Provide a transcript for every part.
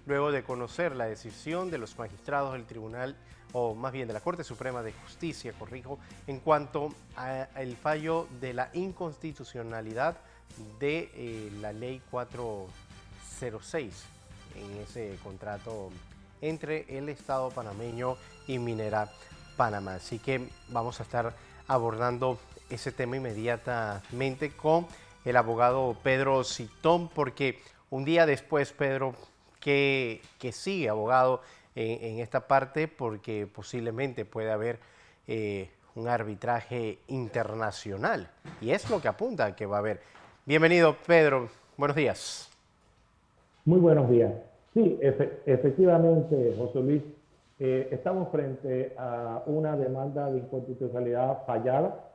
luego de conocer la decisión de los magistrados del Tribunal, o más bien de la Corte Suprema de Justicia, corrijo, en cuanto al fallo de la inconstitucionalidad de la Ley 406 en ese contrato entre el Estado panameño y Minera Panamá. Así que vamos a estar abordando ese tema inmediatamente con el abogado Pedro Citón, porque un día después, Pedro, que sigue, abogado, en esta parte, porque posiblemente puede haber un arbitraje internacional, y es lo que apunta a que va a haber. Bienvenido, Pedro. Buenos días. Muy buenos días. Sí, efectivamente, José Luis, estamos frente a una demanda de inconstitucionalidad fallada,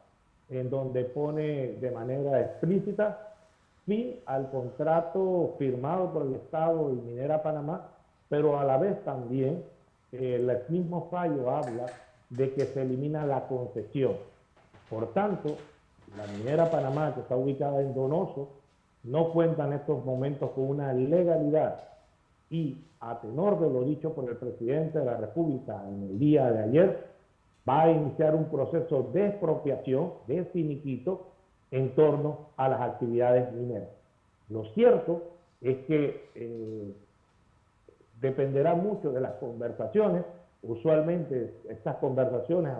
en donde pone de manera explícita fin al contrato firmado por el Estado y Minera Panamá, pero a la vez también el mismo fallo habla de que se elimina la concesión. Por tanto, la Minera Panamá, que está ubicada en Donoso, no cuenta en estos momentos con una legalidad y, a tenor de lo dicho por el presidente de la República en el día de ayer, va a iniciar un proceso de expropiación, de finiquito, en torno a las actividades mineras. Lo cierto es que dependerá mucho de las conversaciones. Usualmente estas conversaciones,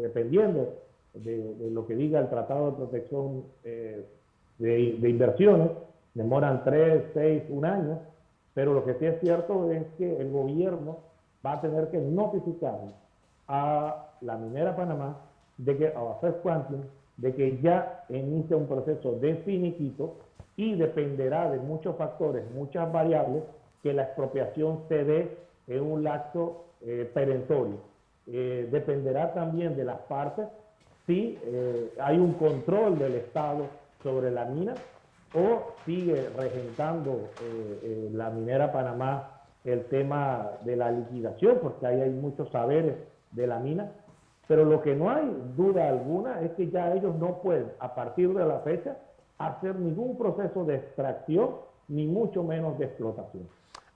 dependiendo de lo que diga el Tratado de Protección de Inversiones, demoran 3, 6, un año, pero lo que sí es cierto es que el gobierno va a tener que notificar a la Minera Panamá, de que, a First Quantum, de que ya inicia un proceso de finiquito y dependerá de muchos factores, muchas variables, que la expropiación se dé en un lapso perentorio. Dependerá también de las partes si hay un control del Estado sobre la mina o sigue regentando la Minera Panamá el tema de la liquidación, porque ahí hay muchos saberes de la mina. Pero lo que no hay duda alguna es que ya ellos no pueden, a partir de la fecha, hacer ningún proceso de extracción, ni mucho menos de explotación.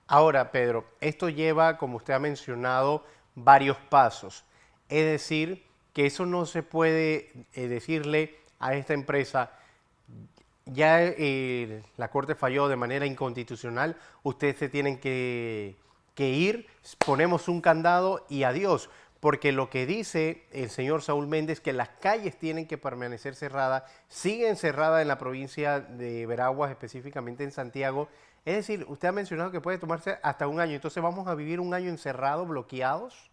Ahora, Pedro, esto lleva, como usted ha mencionado, varios pasos. Es decir, que eso no se puede decirle a esta empresa, ya la Corte falló de manera inconstitucional, ustedes se tienen que ir, ponemos un candado y adiós. Porque lo que dice el señor Saúl Méndez, que las calles tienen que permanecer cerradas, siguen cerradas en la provincia de Veraguas, específicamente en Santiago. Es decir, usted ha mencionado que puede tomarse hasta un año, entonces vamos a vivir un año encerrados, bloqueados.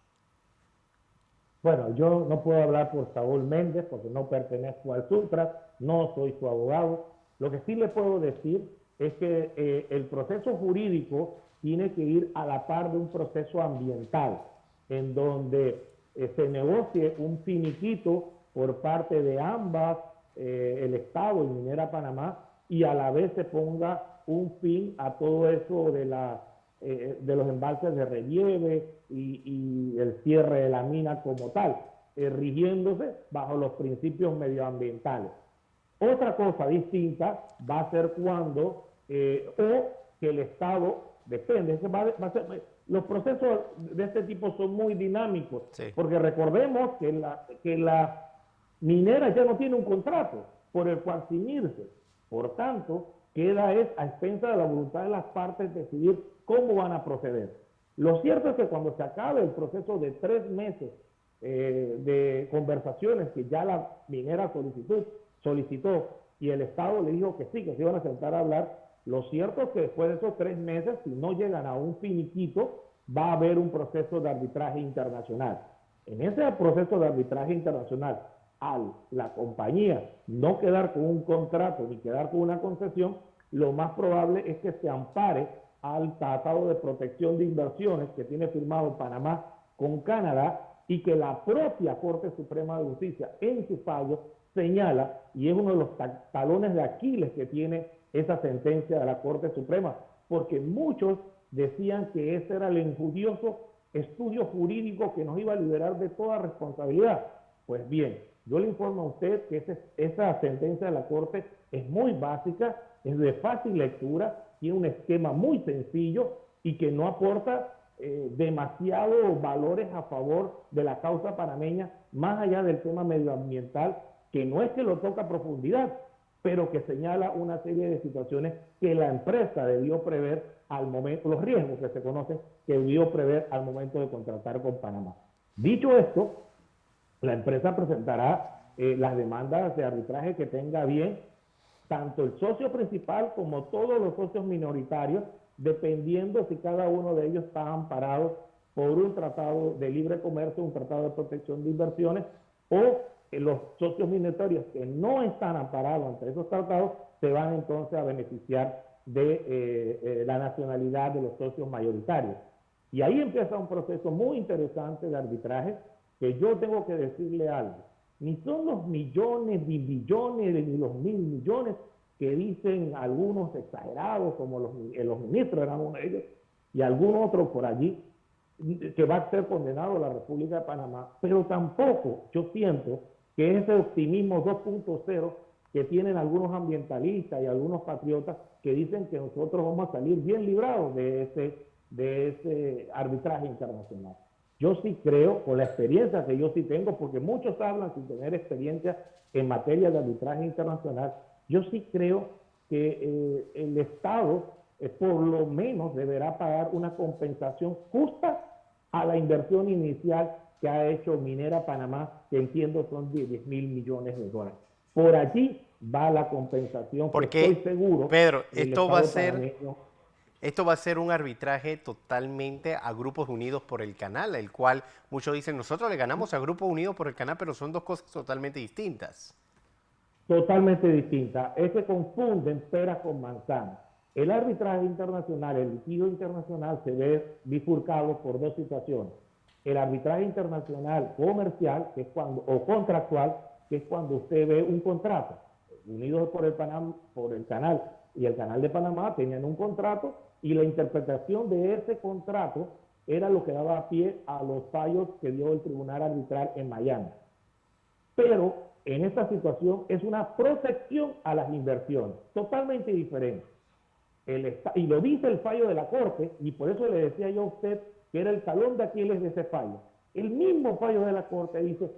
Bueno, yo no puedo hablar por Saúl Méndez porque no pertenezco al Supra, no soy su abogado. Lo que sí le puedo decir es que el proceso jurídico tiene que ir a la par de un proceso ambiental, en donde se negocie un finiquito por parte de ambas, el Estado y Minera Panamá, y a la vez se ponga un fin a todo eso de los embalses de relieve y el cierre de la mina como tal, rigiéndose bajo los principios medioambientales. Otra cosa distinta va a ser cuando, o que el Estado, depende, los procesos de este tipo son muy dinámicos, Sí. porque recordemos que la minera ya no tiene un contrato por el cual ciñirse. Por tanto, queda es a expensa de la voluntad de las partes decidir cómo van a proceder. Lo cierto es que cuando se acabe el proceso de 3 meses de conversaciones que ya la minera solicitó y el Estado le dijo que sí, que se iban a sentar a hablar, lo cierto es que después de esos 3 meses, si no llegan a un finiquito, va a haber un proceso de arbitraje internacional. En ese proceso de arbitraje internacional, al la compañía no quedar con un contrato ni quedar con una concesión, lo más probable es que se ampare al Tratado de Protección de Inversiones que tiene firmado Panamá con Canadá y que la propia Corte Suprema de Justicia en su fallo señala, y es uno de los talones de Aquiles que tiene esa sentencia de la Corte Suprema, porque muchos decían que ese era el injurioso estudio jurídico que nos iba a liberar de toda responsabilidad. Pues bien, yo le informo a usted que esa sentencia de la Corte es muy básica, es de fácil lectura, tiene un esquema muy sencillo y que no aporta demasiados valores a favor de la causa panameña, más allá del tema medioambiental, que no es que lo toca a profundidad, pero que señala una serie de situaciones que la empresa debió prever al momento, los riesgos que se conocen, que debió prever al momento de contratar con Panamá. Dicho esto, la empresa presentará las demandas de arbitraje que tenga bien tanto el socio principal como todos los socios minoritarios, dependiendo si cada uno de ellos está amparado por un tratado de libre comercio, un tratado de protección de inversiones, o los socios minoritarios que no están amparados ante esos tratados se van entonces a beneficiar de la nacionalidad de los socios mayoritarios. Y ahí empieza un proceso muy interesante de arbitraje, que yo tengo que decirle algo. Ni son los millones, ni billones, ni los 1.000 millones que dicen algunos exagerados, como los ministros eran uno de ellos, y algún otro por allí, que va a ser condenado a la República de Panamá, pero tampoco yo siento que ese optimismo 2.0 que tienen algunos ambientalistas y algunos patriotas que dicen que nosotros vamos a salir bien librados de ese arbitraje internacional. Yo sí creo, con la experiencia que yo sí tengo, porque muchos hablan sin tener experiencia en materia de arbitraje internacional, yo sí creo que el Estado por lo menos deberá pagar una compensación justa a la inversión inicial que ha hecho Minera Panamá, que entiendo son de 10.000 millones de dólares. Por allí va la compensación, Porque, estoy seguro, Pedro, el Estado panameño. esto va a ser un arbitraje totalmente a Grupos Unidos por el Canal, el cual muchos dicen, nosotros le ganamos a Grupos Unidos por el Canal, pero son dos cosas totalmente distintas. Totalmente distinta. Es que confunden peras con manzanas. El arbitraje internacional, el litigio internacional se ve bifurcado por dos situaciones. El arbitraje internacional comercial, que es cuando, o contractual, que es cuando usted ve un contrato. Unidos por el Canal y el Canal de Panamá tenían un contrato y la interpretación de ese contrato era lo que daba pie a los fallos que dio el Tribunal Arbitral en Miami. Pero en esta situación es una protección a las inversiones, totalmente diferente. Y lo dice el fallo de la Corte, y por eso le decía yo a usted que era el talón de Aquiles de ese fallo. El mismo fallo de la Corte dice,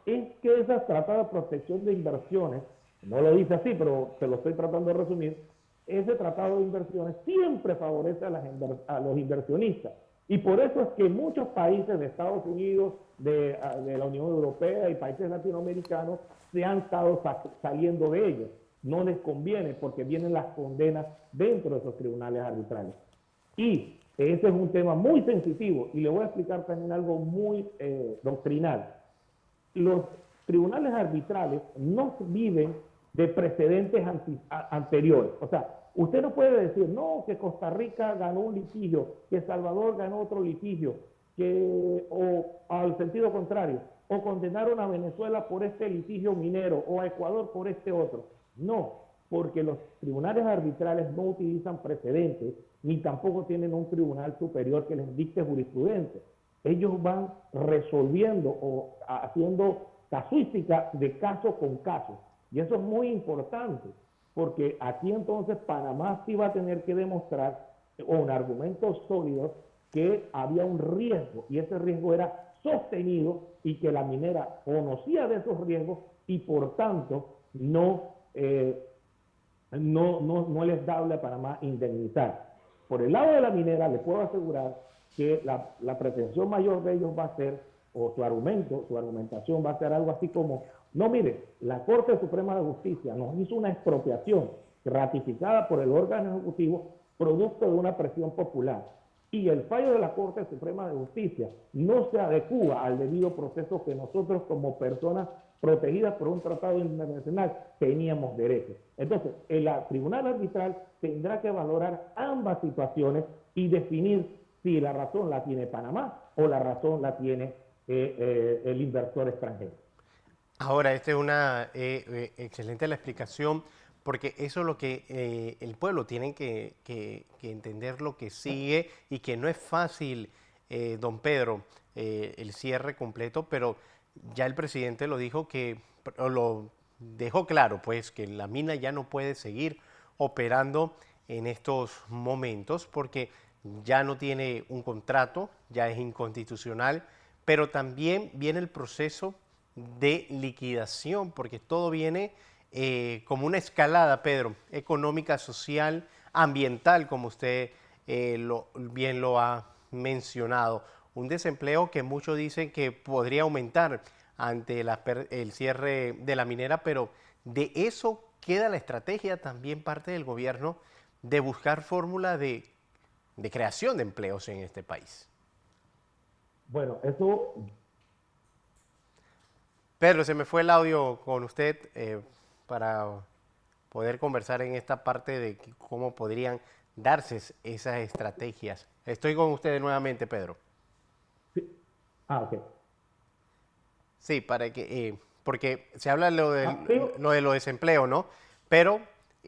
es que ese tratado de protección de inversiones, no lo dice así, pero te lo estoy tratando de resumir, ese tratado de inversiones siempre favorece a los inversionistas. Y por eso es que muchos países de Estados Unidos, de la Unión Europea y países latinoamericanos se han estado saliendo de ellos. No les conviene porque vienen las condenas dentro de esos tribunales arbitrales. Y ese es un tema muy sensitivo y le voy a explicar también algo muy doctrinal. Los tribunales arbitrales no viven de precedentes anteriores. O sea, usted no puede decir, no, que Costa Rica ganó un litigio, que Salvador ganó otro litigio, o al sentido contrario, o condenaron a Venezuela por este litigio minero, o a Ecuador por este otro. No, porque los tribunales arbitrales no utilizan precedentes, ni tampoco tienen un tribunal superior que les dicte jurisprudencia. Ellos van resolviendo o haciendo casuística de caso con caso. Y eso es muy importante, porque aquí entonces Panamá sí va a tener que demostrar con argumentos sólidos que había un riesgo, y ese riesgo era sostenido y que la minera conocía de esos riesgos y por tanto no les dable a Panamá indemnizar. Por el lado de la minera, le puedo asegurar que la pretensión mayor de ellos va a ser, o su argumentación va a ser algo así como, no, mire, la Corte Suprema de Justicia nos hizo una expropiación ratificada por el órgano ejecutivo producto de una presión popular. Y el fallo de la Corte Suprema de Justicia no se adecúa al debido proceso que nosotros como personas protegidas por un tratado internacional teníamos derecho. Entonces, el tribunal arbitral tendrá que valorar ambas situaciones y definir si la razón la tiene Panamá o la razón la tiene el inversor extranjero. Ahora, esta es una excelente la explicación, porque eso es lo que el pueblo tiene que entender lo que sigue y que no es fácil, don Pedro, el cierre completo, pero ya el presidente lo dijo o lo dejó claro, pues, que la mina ya no puede seguir operando en estos momentos porque ya no tiene un contrato, ya es inconstitucional, pero también viene el proceso de liquidación, porque todo viene como una escalada, Pedro, económica, social, ambiental, como usted bien lo ha mencionado. Un desempleo que muchos dicen que podría aumentar ante el cierre de la minera, pero de eso queda la estrategia también parte del gobierno de buscar fórmula de creación de empleos en este país. Bueno, eso, Pedro, se me fue el audio con usted para poder conversar en esta parte de cómo podrían darse esas estrategias. Estoy con ustedes nuevamente, Pedro. sí. Ok. Sí, para que, porque se habla Digo, lo de los desempleos, ¿no? Pero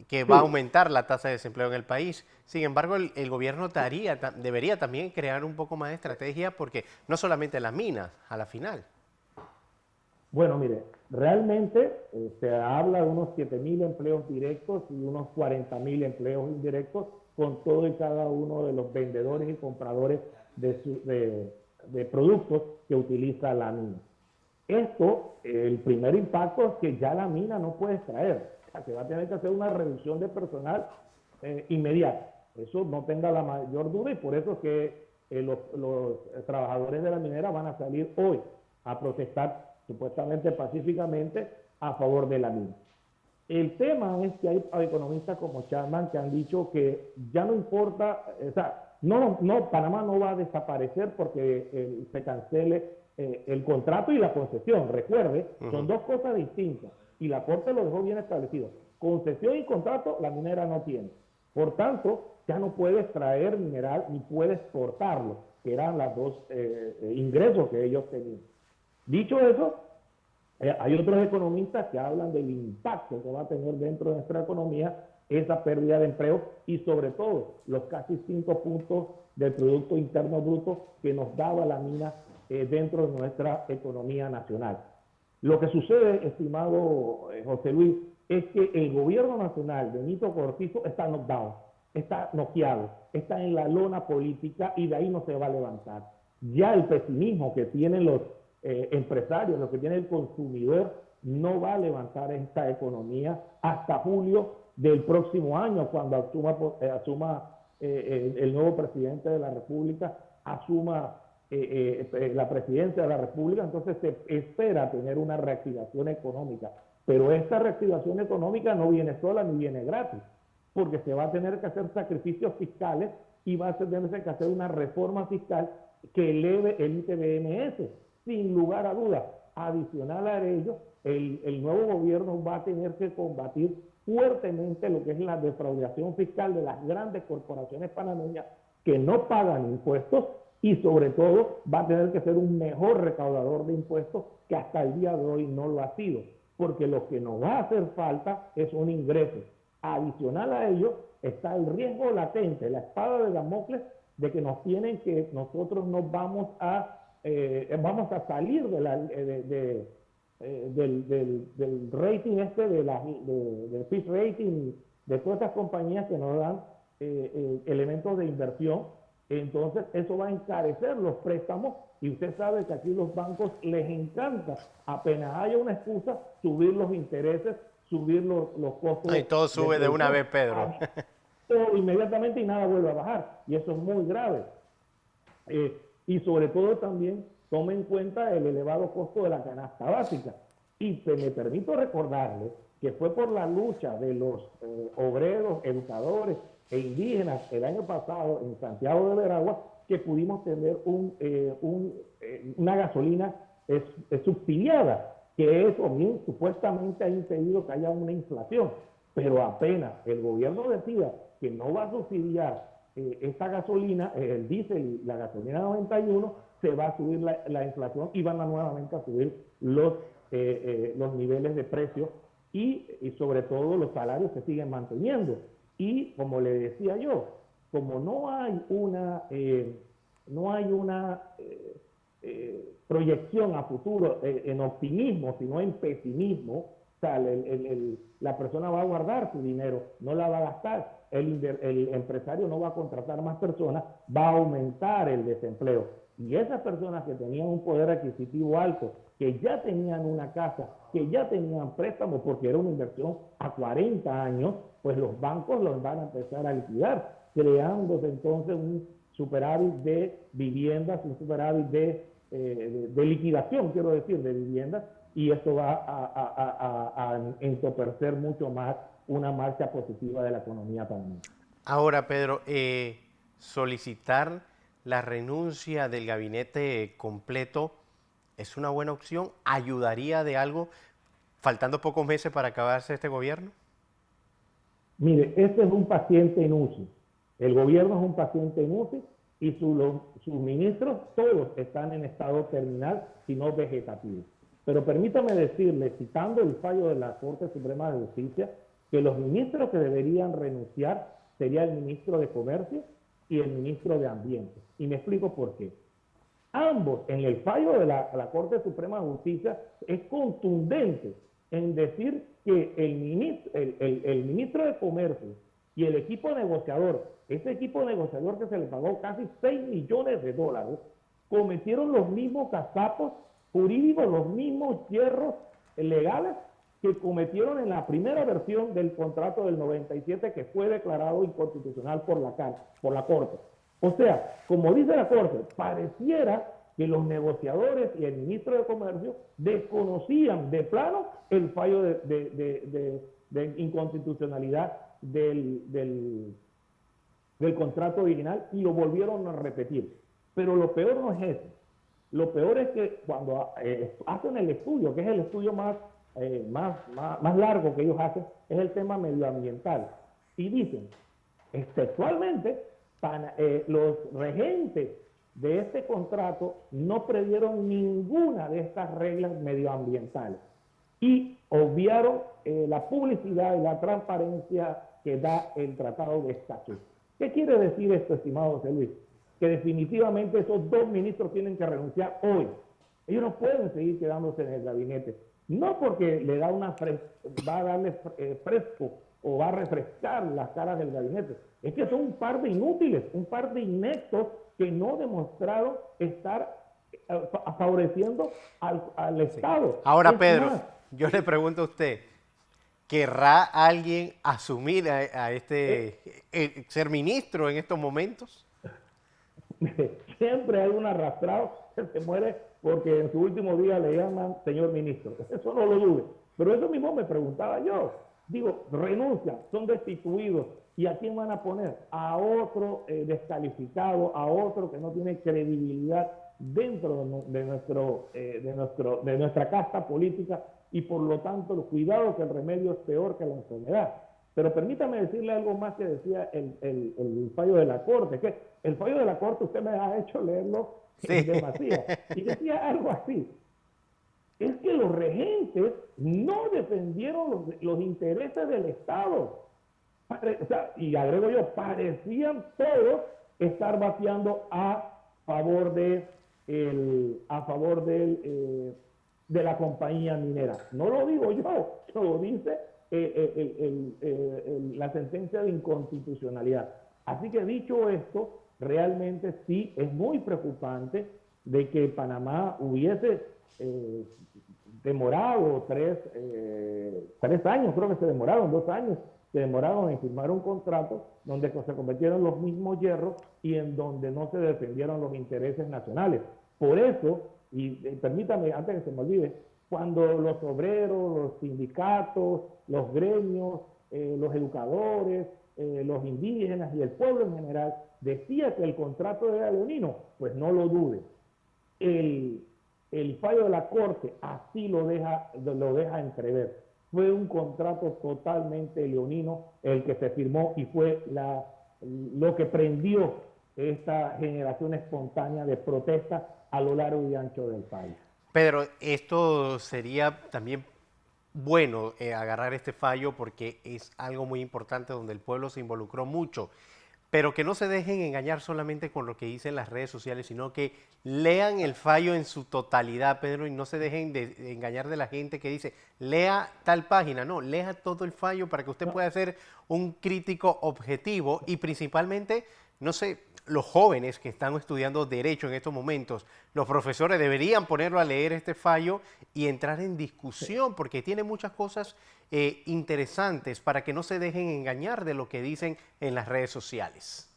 que va a sí. aumentar la tasa de desempleo en el país. Sin embargo, el gobierno debería también crear un poco más de estrategia porque no solamente las minas, a la final. Bueno, mire, realmente se habla de unos 7.000 empleos directos y unos 40.000 empleos indirectos con todo y cada uno de los vendedores y compradores de productos que utiliza la mina. Esto, el primer impacto es que ya la mina no puede extraer, o sea, que va a tener que hacer una reducción de personal inmediata. Eso no tenga la mayor duda y por eso es que los trabajadores de la minera van a salir hoy a protestar supuestamente pacíficamente a favor de la mina. El tema es que hay economistas como Chapman que han dicho que ya no importa, o sea, Panamá no va a desaparecer porque se cancele el contrato y la concesión. Recuerde, son dos cosas distintas y la Corte lo dejó bien establecido. Concesión y contrato la minera no tiene. Por tanto, ya no puede extraer mineral ni puede exportarlo, que eran los dos ingresos que ellos tenían. Dicho eso, hay otros economistas que hablan del impacto que va a tener dentro de nuestra economía esa pérdida de empleo y sobre todo los casi 5 puntos del Producto Interno Bruto que nos daba la mina dentro de nuestra economía nacional. Lo que sucede, estimado José Luis, es que el gobierno nacional de Benito Cortizo está knockdown, está noqueado, está en la lona política y de ahí no se va a levantar. Ya el pesimismo que tienen los empresarios, lo que tiene el consumidor, no va a levantar esta economía hasta julio del próximo año, cuando asuma el nuevo presidente de la República, asuma la presidencia de la República, entonces se espera tener una reactivación económica. Pero esta reactivación económica no viene sola ni viene gratis, porque se va a tener que hacer sacrificios fiscales y va a tener que hacer una reforma fiscal que eleve el ITBMS. Sin lugar a dudas, adicional a ello, el nuevo gobierno va a tener que combatir fuertemente lo que es la defraudación fiscal de las grandes corporaciones panameñas que no pagan impuestos y sobre todo va a tener que ser un mejor recaudador de impuestos que hasta el día de hoy no lo ha sido, porque lo que nos va a hacer falta es un ingreso. Adicional a ello está el riesgo latente, la espada de Damocles de que nosotros nos vamos a salir del rating del Fitch Rating, de todas estas compañías que nos dan elementos de inversión. Entonces eso va a encarecer los préstamos y usted sabe que aquí los bancos les encanta, apenas haya una excusa, subir los intereses, subir los costos. Y todo sube de una vez, Pedro. Todo inmediatamente y nada vuelve a bajar. Y eso es muy grave. Y sobre todo también tome en cuenta el elevado costo de la canasta básica. Y me permito recordarle que fue por la lucha de los obreros, educadores e indígenas el año pasado en Santiago de Veragua que pudimos tener una gasolina subsidiada, que eso bien supuestamente ha impedido que haya una inflación. Pero apenas el gobierno decida que no va a subsidiar esta gasolina, el diésel y la gasolina 91, se va a subir la inflación y van a nuevamente a subir los niveles de precios y sobre todo los salarios se siguen manteniendo. Y como le decía yo, como no hay una proyección a futuro en optimismo, sino en pesimismo, o sea, la persona va a guardar su dinero, no la va a gastar. el empresario no va a contratar más personas, va a aumentar el desempleo. Y esas personas que tenían un poder adquisitivo alto, que ya tenían una casa, que ya tenían préstamos porque era una inversión a 40 años, pues los bancos los van a empezar a liquidar, creándose entonces un superávit de viviendas, un superávit de liquidación, quiero decir, de viviendas, y esto va a entorpecer mucho más una marcha positiva de la economía también. Ahora, Pedro, solicitar la renuncia del gabinete completo es una buena opción. ¿Ayudaría de algo, faltando pocos meses para acabarse este gobierno? Mire, este es un paciente en UCI. El gobierno es un paciente en UCI y sus ministros todos están en estado terminal, si no vegetativo. Pero permítame decirle, citando el fallo de la Corte Suprema de Justicia, que los ministros que deberían renunciar sería el ministro de Comercio y el ministro de Ambiente. Y me explico por qué. Ambos, en el fallo de la Corte Suprema de Justicia, es contundente en decir que el ministro de Comercio y el equipo negociador, ese equipo negociador que se le pagó casi 6 millones de dólares, cometieron los mismos cazapos jurídicos, los mismos hierros legales que cometieron en la primera versión del contrato del 97 que fue declarado inconstitucional por la Corte. O sea, como dice la Corte, pareciera que los negociadores y el ministro de Comercio desconocían de plano el fallo de inconstitucionalidad del contrato original y lo volvieron a repetir. Pero lo peor no es eso. Lo peor es que cuando hacen el estudio, que es el estudio más largo que ellos hacen, es el tema medioambiental. Y dicen, textualmente, los regentes de este contrato no previeron ninguna de estas reglas medioambientales y obviaron la publicidad y la transparencia que da el Tratado de Escazú. ¿Qué quiere decir esto, estimado José Luis? Que definitivamente esos dos ministros tienen que renunciar hoy. Ellos no pueden seguir quedándose en el gabinete. No porque le da va a darle fresco o va a refrescar las caras del gabinete. Es que son un par de inútiles, un par de ineptos que no demostraron estar favoreciendo al Estado. Ahora, Pedro, yo le pregunto a usted, ¿querrá alguien asumir a ser ministro en estos momentos? Siempre hay un arrastrado que se muere porque en su último día le llaman señor ministro. Eso no lo dude. Pero eso mismo me preguntaba yo. Digo, renuncian, son destituidos. ¿Y a quién van a poner? A otro descalificado, a otro que no tiene credibilidad dentro de nuestra casta política y por lo tanto, cuidado que el remedio es peor que la enfermedad. Pero permítame decirle algo más que decía el fallo de la Corte, que el fallo de la Corte usted me ha hecho leerlo en demasía. Y decía algo así, es que los regentes no defendieron los intereses del Estado. O sea, y agrego yo, parecían todos estar bateando a favor de la compañía minera. No lo digo yo, lo dice la sentencia de inconstitucionalidad. Así que dicho esto, realmente sí es muy preocupante de que Panamá hubiese demorado 3 años, creo que se demoraron 2 años, se demoraron en firmar un contrato donde se cometieron los mismos hierros y en donde no se defendieron los intereses nacionales. Por eso, y permítame, antes que se me olvide, cuando los obreros, los sindicatos, los gremios, los educadores, los indígenas y el pueblo en general decía que el contrato era leonino, pues no lo dude. El fallo de la Corte así lo deja entrever. Fue un contrato totalmente leonino el que se firmó y fue lo que prendió esta generación espontánea de protesta a lo largo y ancho del país. Pedro, esto sería también bueno agarrar este fallo porque es algo muy importante donde el pueblo se involucró mucho. pero que no se dejen engañar solamente con lo que dicen las redes sociales, sino que lean el fallo en su totalidad, Pedro, y no se dejen de engañar de la gente que dice, lea tal página, no, lea todo el fallo para que usted No, pueda ser un crítico objetivo y principalmente, no sé, los jóvenes que están estudiando derecho en estos momentos, los profesores deberían ponerlo a leer este fallo y entrar en discusión porque tiene muchas cosas interesantes para que no se dejen engañar de lo que dicen en las redes sociales.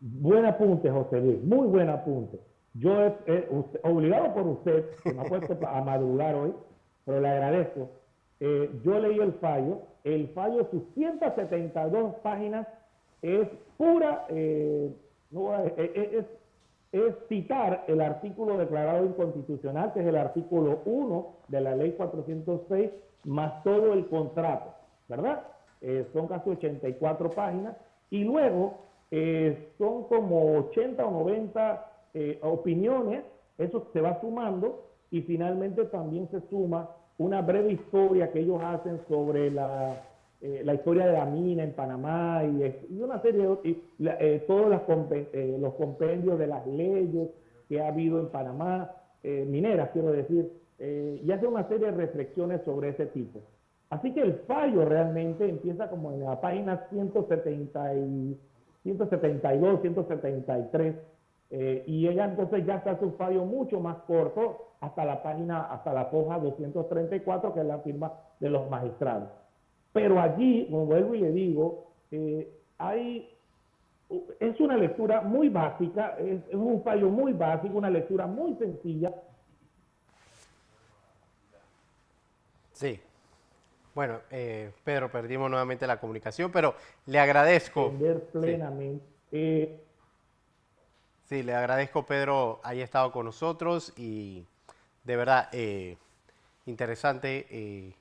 buen apunte, José Luis, muy buen apunte. Yo, obligado por usted, que me ha puesto a madrugar hoy, pero le agradezco. Yo leí el fallo, sus 172 páginas, es pura, no, es citar el artículo declarado inconstitucional, que es el artículo 1 de la ley 406, más todo el contrato, ¿verdad? Son casi 84 páginas, y luego son como 80 o 90 opiniones, eso se va sumando, y finalmente también se suma una breve historia que ellos hacen sobre la historia de la mina en Panamá y una serie de todos los compendios de las leyes que ha habido en Panamá, mineras quiero decir, y hace una serie de reflexiones sobre ese tipo. Así que el fallo realmente empieza como en la página 172, 173, y ella entonces ya se hace un fallo mucho más corto hasta la página, hasta la hoja 234, que es la firma de los magistrados. Pero allí, como vuelvo y le digo, es una lectura muy básica, es un fallo muy básico, una lectura muy sencilla. Sí. Bueno, Pedro, perdimos nuevamente la comunicación, pero le agradezco. Entender Sí. plenamente. Sí, le agradezco, Pedro, haya estado con nosotros y de verdad interesante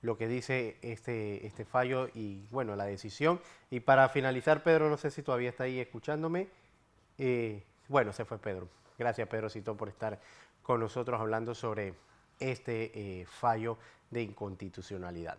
lo que dice este fallo y bueno, la decisión. Y para finalizar, Pedro, no sé si todavía está ahí escuchándome. Bueno, se fue Pedro. Gracias, Pedrocito, por estar con nosotros hablando sobre este fallo de inconstitucionalidad.